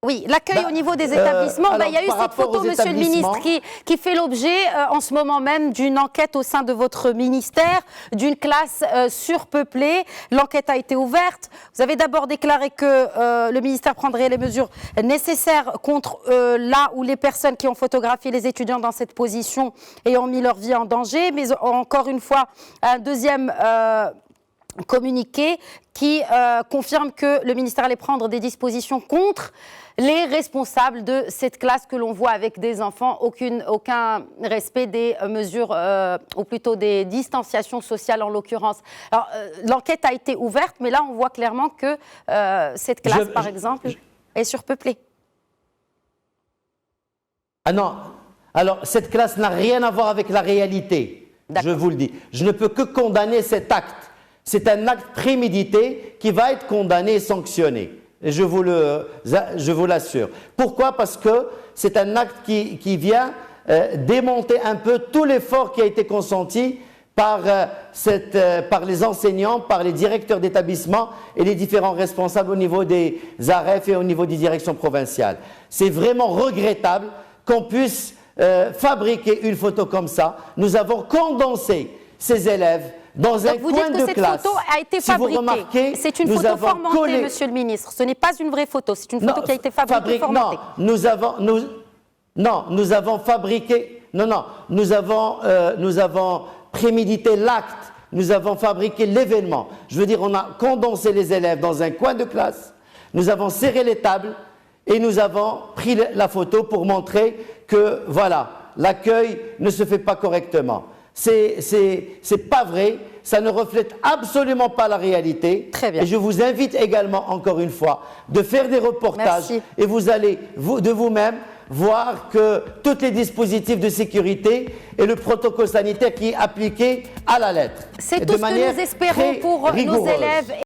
Oui, l'accueil au niveau des établissements, il y a eu cette photo, monsieur le ministre, qui fait l'objet en ce moment même d'une enquête au sein de votre ministère, d'une classe surpeuplée. L'enquête a été ouverte. Vous avez d'abord déclaré que le ministère prendrait les mesures nécessaires contre là où les personnes qui ont photographié les étudiants dans cette position et ont mis leur vie en danger. Mais encore une fois, un deuxième communiqué qui confirme que le ministère allait prendre des dispositions contre les responsables de cette classe que l'on voit avec des enfants, aucun respect des mesures, ou plutôt des distanciations sociales en l'occurrence. Alors, l'enquête a été ouverte, mais là on voit clairement que cette classe, par exemple, est surpeuplée. Ah non, alors cette classe n'a rien à voir avec la réalité, je vous le dis. Je ne peux que condamner cet acte. C'est un acte prémédité qui va être condamné et sanctionné. Et je vous l'assure. Pourquoi? Parce que c'est un acte qui vient démonter un peu tout l'effort qui a été consenti par les enseignants, par les directeurs d'établissement et les différents responsables au niveau des AREF et au niveau des directions provinciales. C'est vraiment regrettable qu'on puisse fabriquer une photo comme ça. Nous avons condensé ces élèves dans un coin de classe. Vous dites que cette photo a été fabriquée. C'est une photo formatée, monsieur le ministre. Ce n'est pas une vraie photo, c'est une photo qui a été fabriquée, formatée. Non, nous avons fabriqué, nous avons prémédité l'acte, nous avons fabriqué l'événement. Je veux dire, on a condensé les élèves dans un coin de classe, nous avons serré les tables et nous avons pris la photo pour montrer que, voilà, l'accueil ne se fait pas correctement. C'est pas vrai, ça ne reflète absolument pas la réalité. Très bien. Et je vous invite également, encore une fois, de faire des reportages. Merci. Et vous allez de vous-même voir que tous les dispositifs de sécurité et le protocole sanitaire qui est appliqué à la lettre. C'est tout ce que nous espérons pour nos élèves.